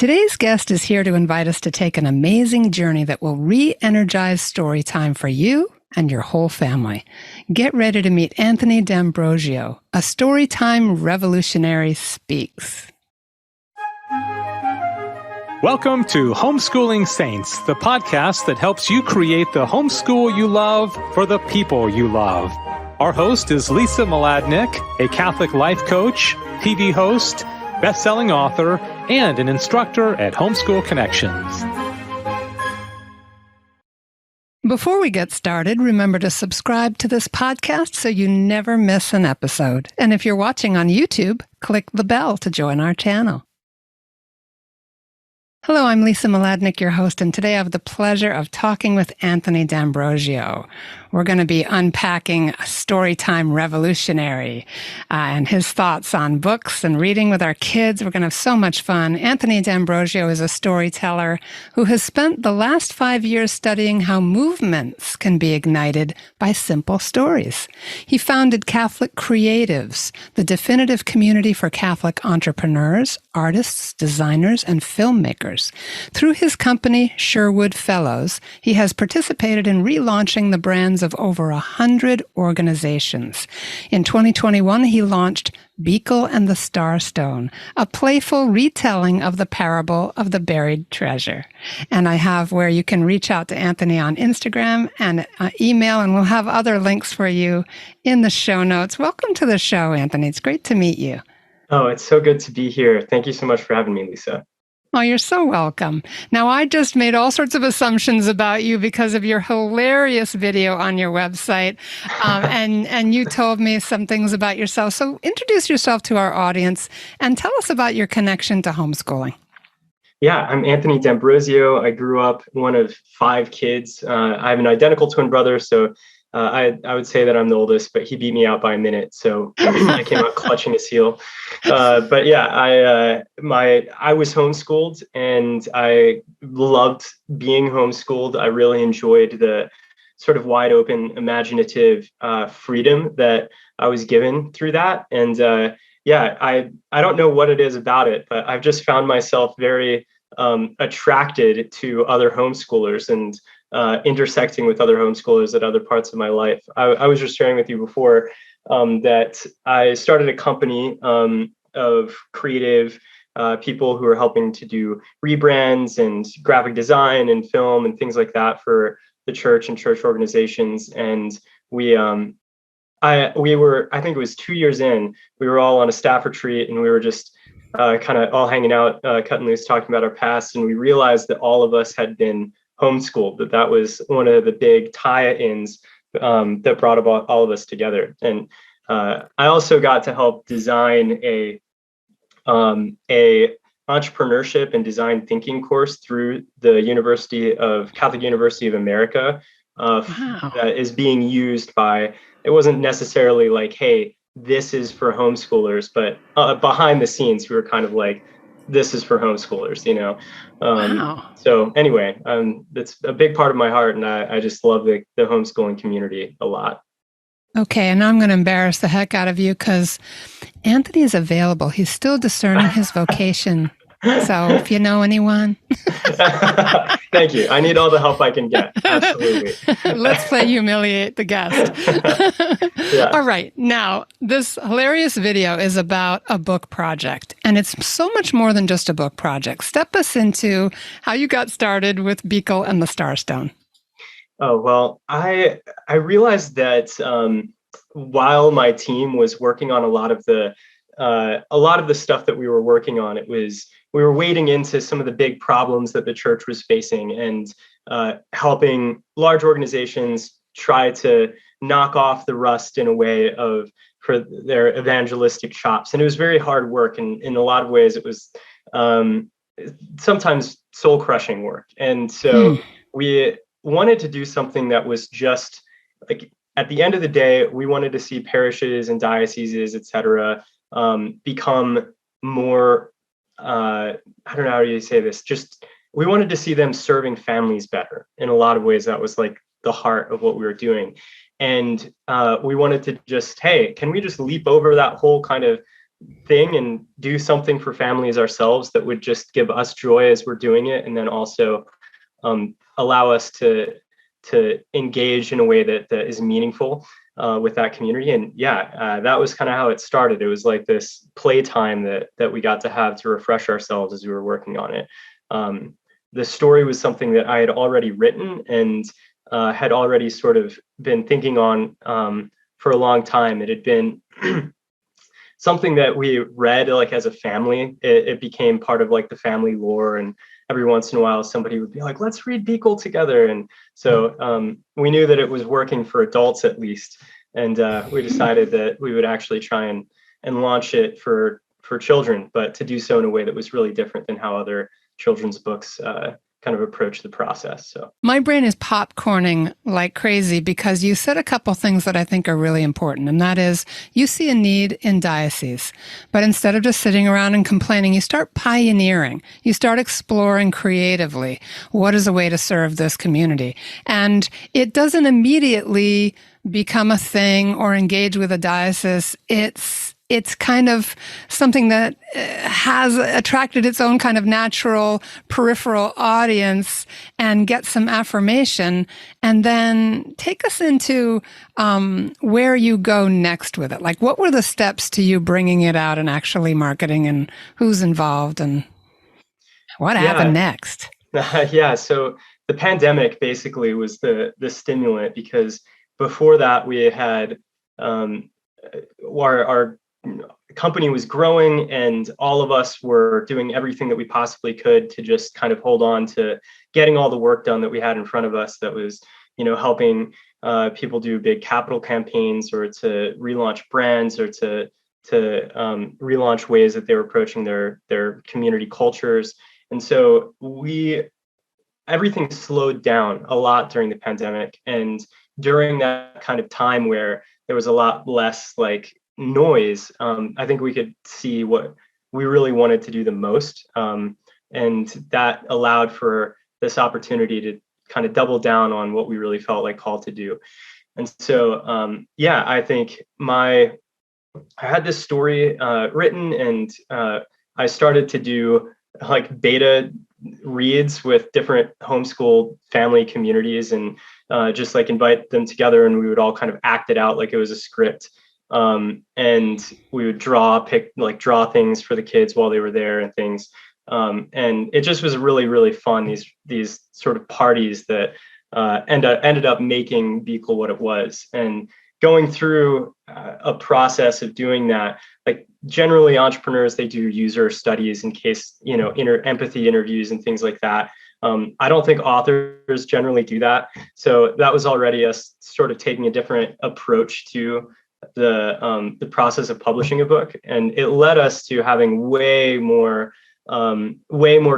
Today's guest is here to invite us to take an amazing journey that will re-energize story time for you and your whole family. Get ready to meet Anthony D'Ambrosio, a storytime revolutionary speaks. Welcome to Homeschooling Saints, the podcast that helps you create the homeschool you love for the people you love. Our host is Lisa Mladinich, a Catholic life coach, TV host, best-selling author, and an instructor at Homeschool Connections. Before we get started, remember to subscribe to this podcast so you never miss an episode. And if you're watching on YouTube, click the bell to join our channel. Hello, I'm Lisa Mladinich, your host, and today I have the pleasure of talking with Anthony D'Ambrosio. We're going to be unpacking a Storytime Revolutionary and his thoughts on books and reading with our kids. We're going to have so much fun. Anthony D'Ambrosio is a storyteller who has spent the last 5 years studying how movements can be ignited by simple stories. He founded Catholic Creatives, the definitive community for Catholic entrepreneurs, artists, designers, and filmmakers. Through his company, Sherwood Fellows, he has participated in relaunching the brands of over 100 organizations. In 2021, he launched 𝐒𝐸𝐽 and the Starstone, a playful retelling of the parable of the buried treasure. And I have where you can reach out to Anthony on Instagram and email, and we'll have other links for you in the show notes. Welcome to the show, Anthony. It's great to meet you. Oh, it's so good to be here. Thank you so much for having me, Lisa. Oh, you're so welcome. Now, I just made all sorts of assumptions about you because of your hilarious video on your website, and you told me some things about yourself. So introduce yourself to our audience and tell us about your connection to homeschooling. Yeah, I'm Anthony D'Ambrosio. I grew up one of 5 kids. I have an identical twin brother, so I would say that I'm the oldest, but he beat me out by a minute, so I came out clutching his heel. But yeah, I was homeschooled, and I loved being homeschooled. I really enjoyed the sort of wide open, imaginative freedom that I was given through that. And yeah, I don't know what it is about it, but I've just found myself very attracted to other homeschoolers and intersecting with other homeschoolers at other parts of my life. I was just sharing with you before that I started a company of creative people who are helping to do rebrands and graphic design and film and things like that for the church and church organizations. And we were, I think it was 2 years in, we were all on a staff retreat, and we were just kind of all hanging out, cutting loose, talking about our past. And we realized that all of us had been homeschooled, that was one of the big tie-ins that brought about all of us together. And I also got to help design a entrepreneurship and design thinking course through the Catholic University of America that is being used by, it wasn't necessarily like, hey, this is for homeschoolers, but behind the scenes, we were kind of like, this is for homeschoolers, you know? Wow. So anyway, that's a big part of my heart, and I just love the homeschooling community a lot. Okay, and now I'm going to embarrass the heck out of you because Anthony is available. He's still discerning his vocation. So if you know anyone. Thank you. I need all the help I can get. Absolutely. Let's play humiliate the guest. Yeah. All right. Now, this hilarious video is about a book project, and it's so much more than just a book project. Step us into how you got started with 𝐒𝐸𝐽 and the Starstone. Oh, well, I realized that while my team was working on a lot of the stuff that we were working on, we were wading into some of the big problems that the church was facing, and helping large organizations try to knock off the rust in a way for their evangelistic chops. And it was very hard work, and in a lot of ways it was sometimes soul crushing work. And so we wanted to do something that was just like, at the end of the day, we wanted to see parishes and dioceses, et cetera, become more, I don't know how you say this, just, we wanted to see them serving families better. In a lot of ways, that was like the heart of what we were doing. And we wanted to just, hey, can we just leap over that whole kind of thing and do something for families ourselves that would just give us joy as we're doing it, and then also allow us to engage in a way that is meaningful with that community. And that was kind of how it started. It was like this playtime that we got to have to refresh ourselves as we were working on it. The story was something that I had already written and had already sort of been thinking on for a long time. It had been something that we read like as a family. It became part of like the family lore, and every once in a while somebody would be like, let's read 𝐵𝐸𝐾 together. And so we knew that it was working for adults at least, and we decided that we would actually try and launch it for children, but to do so in a way that was really different than how other children's books kind of approach the process. So my brain is popcorning like crazy because you said a couple things that I think are really important. And that is, you see a need in diocese, but instead of just sitting around and complaining, you start pioneering. You start exploring creatively. What is a way to serve this community? And it doesn't immediately become a thing or engage with a diocese. It's kind of something that has attracted its own kind of natural peripheral audience and get some affirmation. And then take us into where you go next with it. Like, what were the steps to you bringing it out and actually marketing, and who's involved, and what happened next? So the pandemic basically was the stimulant, because before that we had our company was growing, and all of us were doing everything that we possibly could to just kind of hold on to getting all the work done that we had in front of us. That was, helping people do big capital campaigns, or to relaunch brands, or to relaunch ways that they were approaching their community cultures. And so everything slowed down a lot during the pandemic. And during that kind of time where there was a lot less like noise, I think we could see what we really wanted to do the most. And that allowed for this opportunity to kind of double down on what we really felt like called to do. And so, I think I had this story written, and I started to do like beta reads with different homeschool family communities, and just like invite them together, and we would all kind of act it out like it was a script. And we would draw things for the kids while they were there and things. And it just was really, really fun. These sort of parties that ended up making 𝐵𝐸𝐾 what it was. And going through a process of doing that, like generally entrepreneurs, they do user studies in case, empathy interviews and things like that. I don't think authors generally do that. So that was already us sort of taking a different approach to the process of publishing a book, and it led us to having way more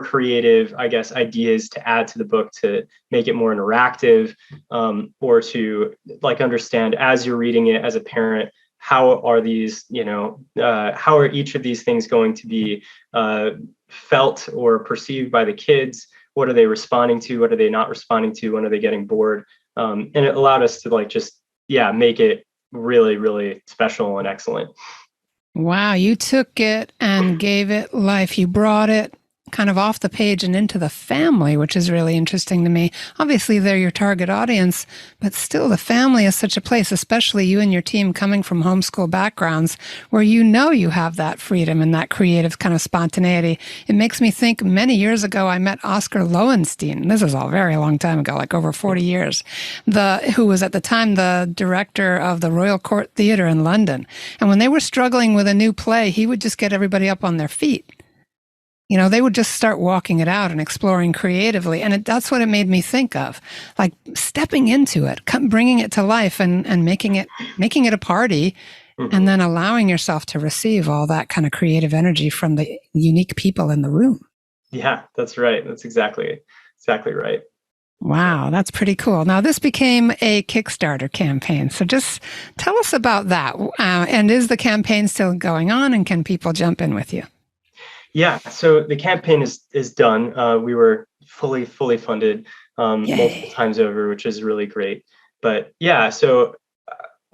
creative, I guess, ideas to add to the book to make it more interactive, or to like understand as you're reading it as a parent, how are these, how are each of these things going to be felt or perceived by the kids? What are they responding to? What are they not responding to? When are they getting bored? And it allowed us to like just make it really, really special and excellent. Wow, you took it and gave it life. You brought it kind of off the page and into the family, which is really interesting to me. Obviously, they're your target audience, but still the family is such a place, especially you and your team coming from homeschool backgrounds, where you have that freedom and that creative kind of spontaneity. It makes me think many years ago, I met Oscar Lowenstein. This is all very long time ago, like over 40 years, who was at the time the director of the Royal Court Theatre in London. And when they were struggling with a new play, he would just get everybody up on their feet. They would just start walking it out and exploring creatively. And that's what it made me think of, like stepping into it, bringing it to life and making it a party, and then allowing yourself to receive all that kind of creative energy from the unique people in the room. Yeah, that's right. That's exactly right. Wow, that's pretty cool. Now, this became a Kickstarter campaign. So just tell us about that. And is the campaign still going on, and can people jump in with you? Yeah, so the campaign is done. We were fully funded multiple times over, which is really great. But yeah, so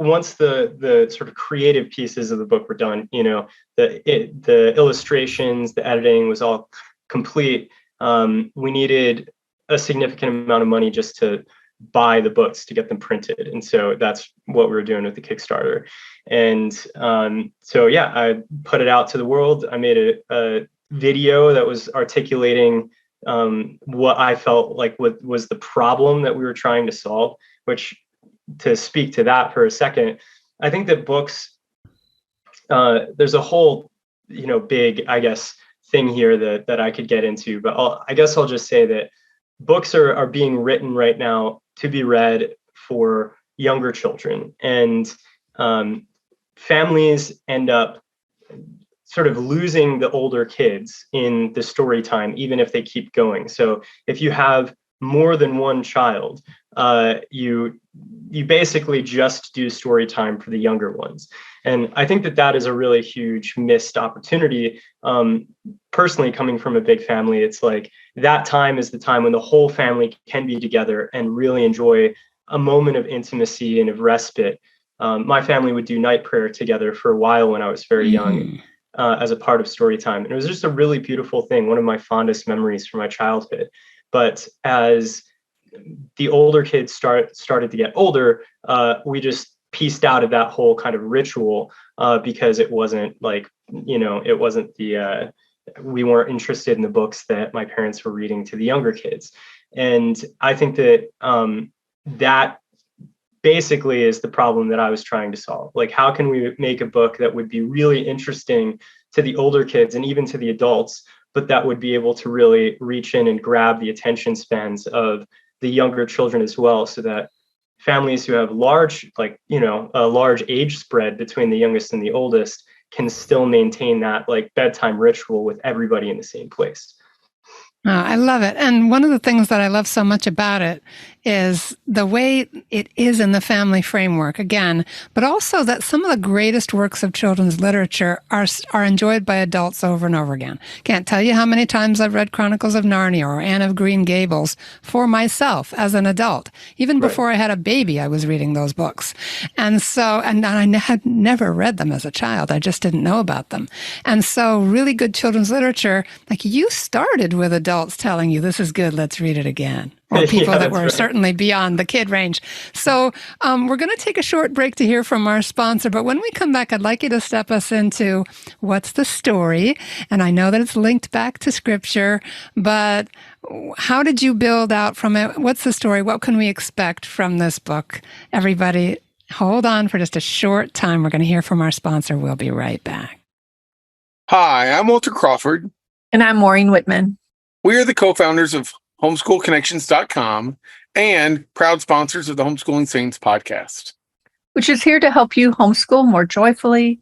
once the sort of creative pieces of the book were done, the illustrations, the editing was all complete. We needed a significant amount of money just to buy the books, to get them printed. And so that's what we were doing with the Kickstarter. And so, yeah, I put it out to the world. I made a video that was articulating what I felt like what was the problem that we were trying to solve, which, to speak to that for a second, I think that books, there's a whole, big, I guess, thing here that I could get into, but I guess I'll just say that books are being written right now to be read for younger children, and families end up sort of losing the older kids in the story time, even if they keep going. So if you have more than one child, you basically just do story time for the younger ones. And I think that is a really huge missed opportunity. Personally, coming from a big family, it's like that time is the time when the whole family can be together and really enjoy a moment of intimacy and of respite. My family would do night prayer together for a while when I was very young, as a part of story time. And it was just a really beautiful thing, one of my fondest memories from my childhood. But as the older kids started to get older, we just pieced out of that whole kind of ritual, because it wasn't like, it wasn't we weren't interested in the books that my parents were reading to the younger kids. And I think that that basically is the problem that I was trying to solve. Like, how can we make a book that would be really interesting to the older kids and even to the adults, but that would be able to really reach in and grab the attention spans of the younger children as well, so that families who have a large age spread between the youngest and the oldest can still maintain that like bedtime ritual with everybody in the same place. Oh, I love it. And one of the things that I love so much about it is the way it is in the family framework, again, but also that some of the greatest works of children's literature are enjoyed by adults over and over again. Can't tell you how many times I've read Chronicles of Narnia or Anne of Green Gables for myself as an adult. Even before I had a baby, I was reading those books. And I had never read them as a child. I just didn't know about them. And so really good children's literature, like you started with adults telling you, this is good, let's read it again. Or people that were certainly beyond the kid range. So we're going to take a short break to hear from our sponsor. But when we come back, I'd like you to step us into what's the story. And I know that it's linked back to Scripture, but how did you build out from it? What's the story? What can we expect from this book? Everybody, hold on for just a short time. We're going to hear from our sponsor. We'll be right back. Hi, I'm Walter Crawford. And I'm Maureen Whitman. We are the co-founders of homeschoolconnections.com and proud sponsors of the Homeschooling Saints podcast, which is here to help you homeschool more joyfully,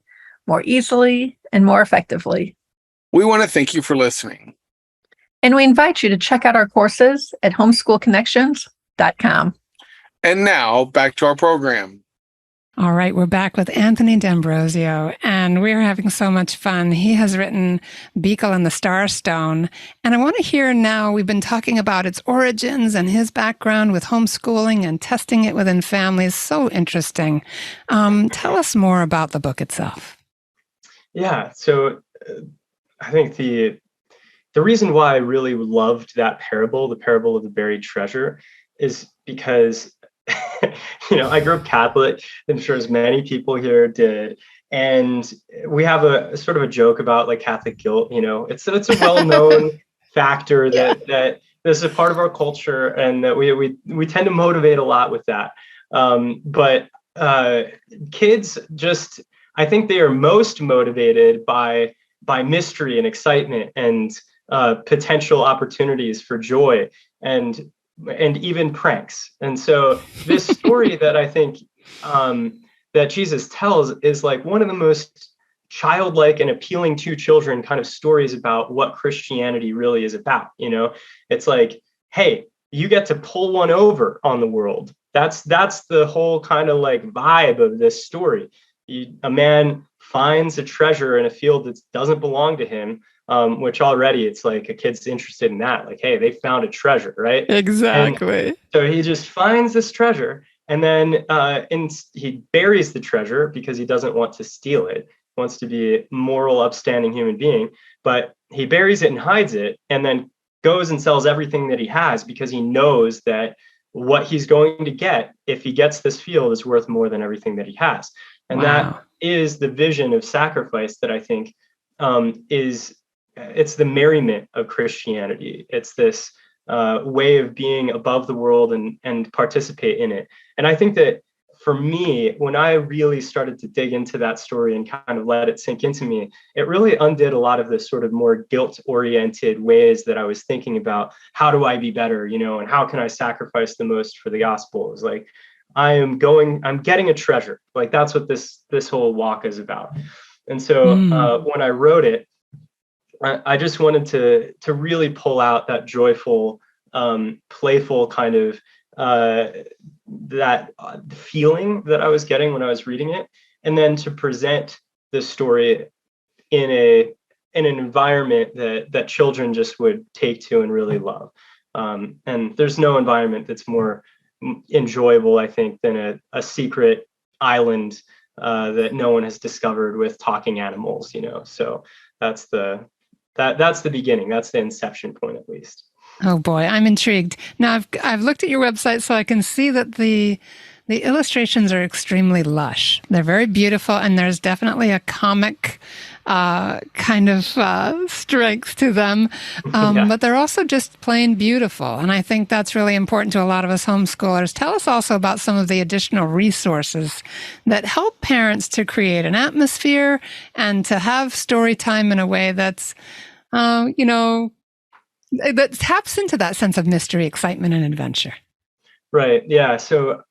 more easily, and more effectively. We want to thank you for listening. And we invite you to check out our courses at homeschoolconnections.com. And now back to our program. All right, we're back with Anthony D'Ambrosio, and we're having so much fun. He has written Beagle and the Starstone, and I want to hear now, we've been talking about its origins and his background with homeschooling and testing it within families. So interesting. Tell us more about the book itself. Yeah, so I think the reason why I really loved that parable, the parable of the buried treasure, is because I grew up Catholic. I'm sure as many people here did. And we have a sort of a joke about like Catholic guilt. It's a well-known factor that this is a part of our culture, and that we tend to motivate a lot with that. But kids just, I think they are most motivated by mystery and excitement and potential opportunities for joy and even pranks. And so this story that I think that Jesus tells is like one of the most childlike and appealing to children kind of stories about what Christianity really is about. It's like, hey, you get to pull one over on the world. That's the whole kind of like vibe of this story. A man finds a treasure in a field that doesn't belong to him, which already it's like a kid's interested in that. Like, hey, they found a treasure, right? Exactly. And so he just finds this treasure, And then he buries the treasure because he doesn't want to steal it. He wants to be a moral, upstanding human being, but he buries it and hides it, and then goes and sells everything that he has because he knows that what he's going to get if he gets this field is worth more than everything that he has. And that is the vision of sacrifice that I think it's the merriment of Christianity. It's this way of being above the world and participate in it. And I think that for me, when I really started to dig into that story and kind of let it sink into me, it really undid a lot of the sort of more guilt-oriented ways that I was thinking about how do I be better, and how can I sacrifice the most for the gospel. It was like, I'm getting a treasure. Like that's what this whole walk is about. And so when I wrote it, I just wanted to really pull out that joyful, playful kind of that feeling that I was getting when I was reading it, and then to present this story in an environment that children just would take to and really love. And there's no environment that's more enjoyable, I think, than a secret island that no one has discovered with talking animals. So that's the beginning. That's the inception point, at least. Oh boy, I'm intrigued. Now I've looked at your website, so I can see that the illustrations are extremely lush. They're very beautiful, and there's definitely a comic kind of strength to them. But they're also just plain beautiful, and I think that's really important to a lot of us homeschoolers. Tell us also about some of the additional resources that help parents to create an atmosphere and to have story time in a way that's, that taps into that sense of mystery, excitement, and adventure. Right. Yeah. So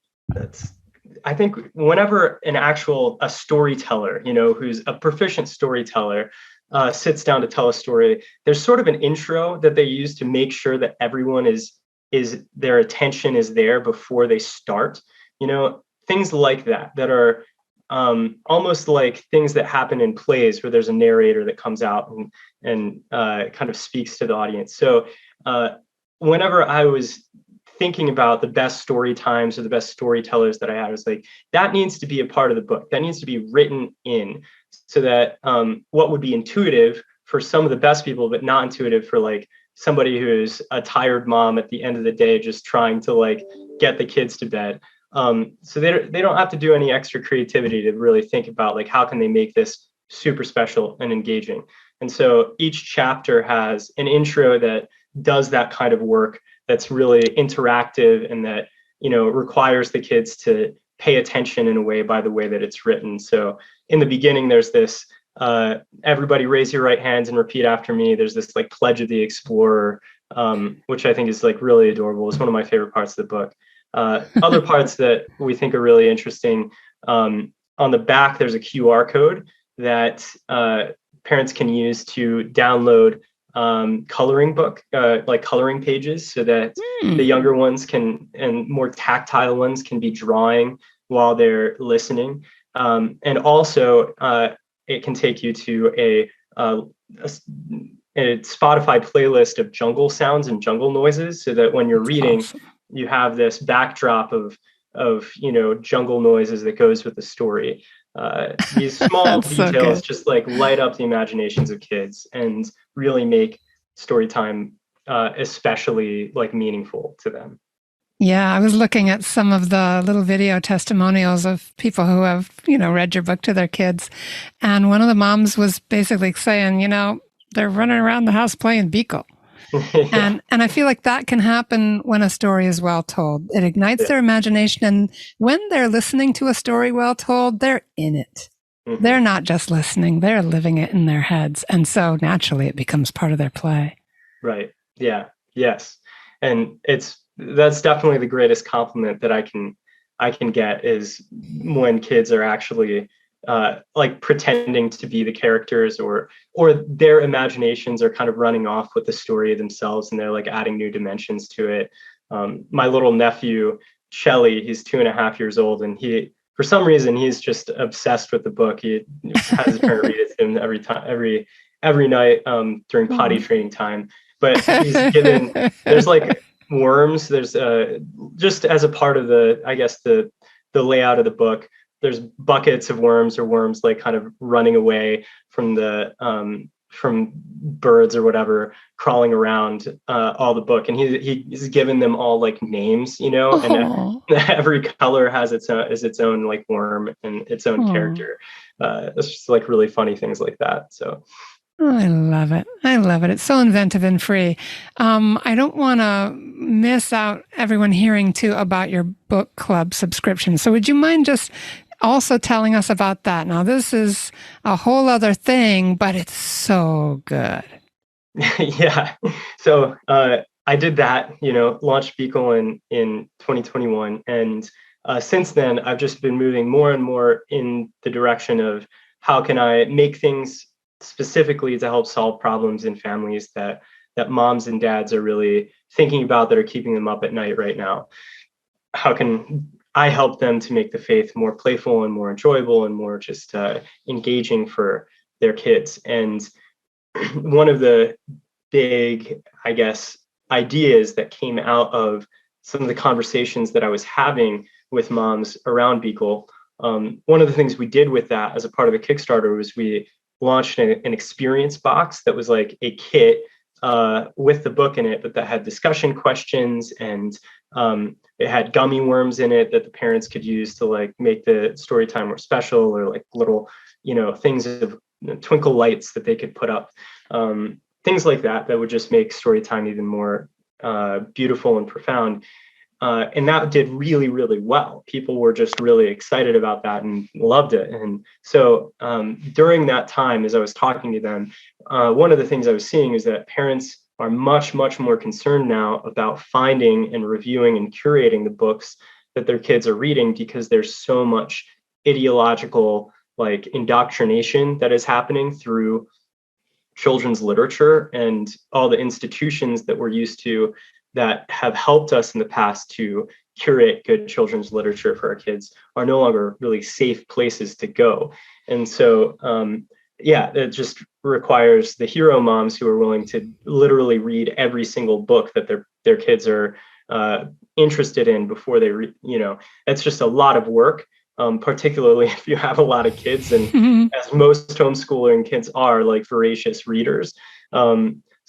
I think whenever a storyteller, who's a proficient storyteller, sits down to tell a story, there's sort of an intro that they use to make sure that everyone their attention is there before they start. Things like that are almost like things that happen in plays where there's a narrator that comes out and kind of speaks to the audience. So whenever I was thinking about the best story times or the best storytellers that I had, I was like, that needs to be a part of the book. That needs to be written in so that what would be intuitive for some of the best people, but not intuitive for like somebody who's a tired mom at the end of the day, just trying to like get the kids to bed. So they don't have to do any extra creativity to really think about like, how can they make this super special and engaging? And so each chapter has an intro that does that kind of work, that's really interactive and that, requires the kids to pay attention in a way by the way that it's written. So in the beginning, there's this, everybody raise your right hands and repeat after me. There's this like Pledge of the Explorer, which I think is like really adorable. It's one of my favorite parts of the book. Other parts that we think are really interesting, on the back, there's a QR code that parents can use to download coloring book, like coloring pages, so that the younger ones and more tactile ones can be drawing while they're listening. And also it can take you to a Spotify playlist of jungle sounds and jungle noises, so that when you're reading, you have this backdrop of jungle noises that goes with the story. These small details just like light up the imaginations of kids and really make story time especially like meaningful to them. Yeah, I was looking at some of the little video testimonials of people who have, read your book to their kids. And one of the moms was basically saying, they're running around the house playing 𝐸𝐸𝐽. Yeah. And I feel like that can happen when a story is well told. It ignites their imagination. And when they're listening to a story well told, they're in it. Mm-hmm. They're not just listening, they're living it in their heads. And so naturally it becomes part of their play. Right. Yeah. Yes. And that's definitely the greatest compliment that I can get, is when kids are actually like pretending to be the characters, or their imaginations are kind of running off with the story themselves, and they're like adding new dimensions to it. My little nephew, Shelly, he's 2.5 years old, and for some reason, he's just obsessed with the book. He has his parent read it to him every night during potty training time. But he's given, there's like worms. There's just as a part of the, I guess, the layout of the book, there's buckets of worms, or worms like kind of running away from the from birds or whatever, crawling around all the book. And he's given them all like names, and every color has its own like worm and its own character. It's just like really funny things like that. So. Oh, I love it. I love it. It's so inventive and free. I don't want to miss out everyone hearing too about your book club subscription. So would you mind just also telling us about that? Now, this is a whole other thing, but it's so good. Yeah. So I did that, launched 𝐒𝐸𝐽 in 2021. And since then, I've just been moving more and more in the direction of how can I make things specifically to help solve problems in families that moms and dads are really thinking about, that are keeping them up at night right now. How can I help them to make the faith more playful and more enjoyable and more just engaging for their kids? And one of the big, I guess, ideas that came out of some of the conversations that I was having with moms around 𝐒𝐸𝐽, one of the things we did with that as a part of the Kickstarter was we launched an experience box that was like a kit with the book in it, but that had discussion questions, and it had gummy worms in it that the parents could use to like make the story time more special, or like little, things of twinkle lights that they could put up, things like that would just make story time even more beautiful and profound. And that did really, really well. People were just really excited about that and loved it. And so during that time, as I was talking to them, one of the things I was seeing is that parents are much, much more concerned now about finding and reviewing and curating the books that their kids are reading, because there's so much ideological like indoctrination that is happening through children's literature, and all the institutions that we're used to that have helped us in the past to curate good children's literature for our kids are no longer really safe places to go. And so, it just requires the hero moms who are willing to literally read every single book that their kids are interested in before they read. It's just a lot of work, particularly if you have a lot of kids, and as most homeschooling kids are, like voracious readers.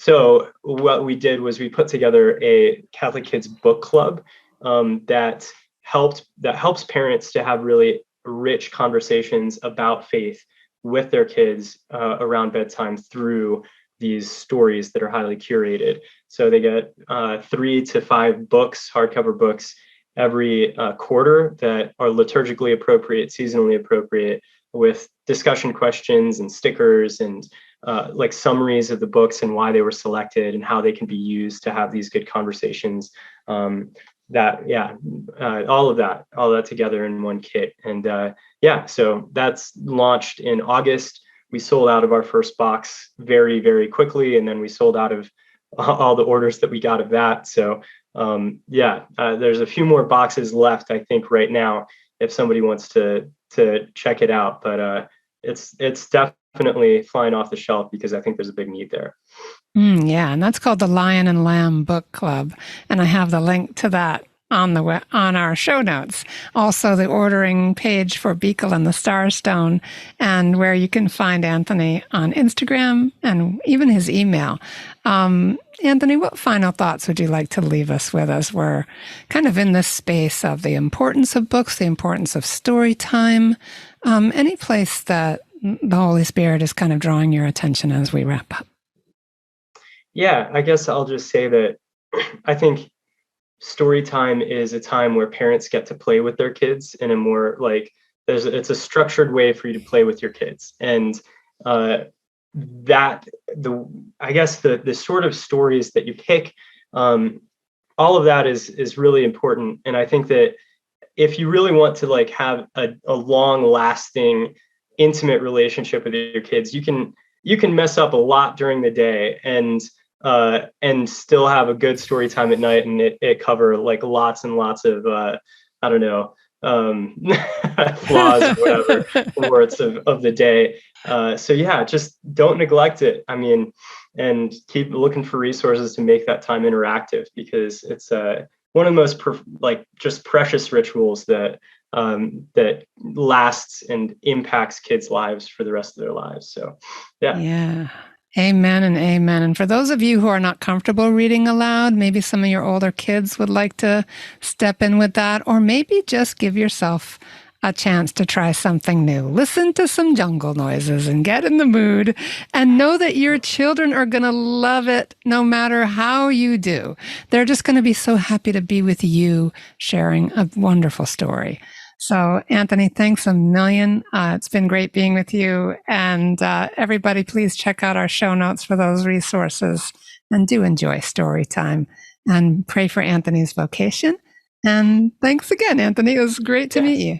So what we did was we put together a Catholic Kids book club that helps parents to have really rich conversations about faith with their kids around bedtime through these stories that are highly curated. So they get 3 to 5 books, hardcover books, every quarter that are liturgically appropriate, seasonally appropriate, with discussion questions and stickers and like summaries of the books and why they were selected and how they can be used to have these good conversations. All of that together in one kit. And so that's launched in August. We sold out of our first box very, very quickly, and then we sold out of all the orders that we got of that. So there's a few more boxes left, I think, right now, if somebody wants to check it out. But it's definitely flying off the shelf, because I think there's a big need there. And that's called the Lion and Lamb Book Club, and I have the link to that on our show notes. Also, the ordering page for 𝐒𝐸𝐽 and the Starstone, and where you can find Anthony on Instagram and even his email. Anthony, what final thoughts would you like to leave us with, as we're kind of in this space of the importance of books, the importance of story time, any place that the Holy Spirit is kind of drawing your attention as we wrap up? Yeah, I guess I'll just say that I think story time is a time where parents get to play with their kids in a more like, it's a structured way for you to play with your kids. And the sort of stories that you pick, all of that is really important. And I think that if you really want to like have a long lasting, intimate relationship with your kids, you can mess up a lot during the day and still have a good story time at night, and it cover like lots and lots of flaws or whatever warts of the day. Just don't neglect it. I mean, and keep looking for resources to make that time interactive, because it's one of the most just precious rituals that that lasts and impacts kids' lives for the rest of their lives. So, Yeah. Amen and amen. And for those of you who are not comfortable reading aloud, maybe some of your older kids would like to step in with that, or maybe just give yourself a chance to try something new. Listen to some jungle noises and get in the mood, and know that your children are going to love it no matter how you do. They're just going to be so happy to be with you sharing a wonderful story. So, Anthony, thanks a million. It's been great being with you. And everybody, please check out our show notes for those resources, and do enjoy story time and pray for Anthony's vocation. And thanks again, Anthony. It was great to meet you.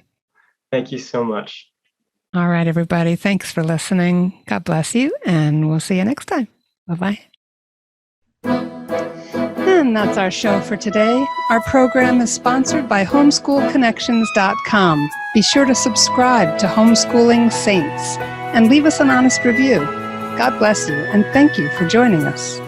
Thank you so much. All right, everybody. Thanks for listening. God bless you. And we'll see you next time. Bye-bye. And that's our show for today. Our program is sponsored by homeschoolconnections.com. Be sure to subscribe to Homeschooling Saints and leave us an honest review. God bless you, and thank you for joining us.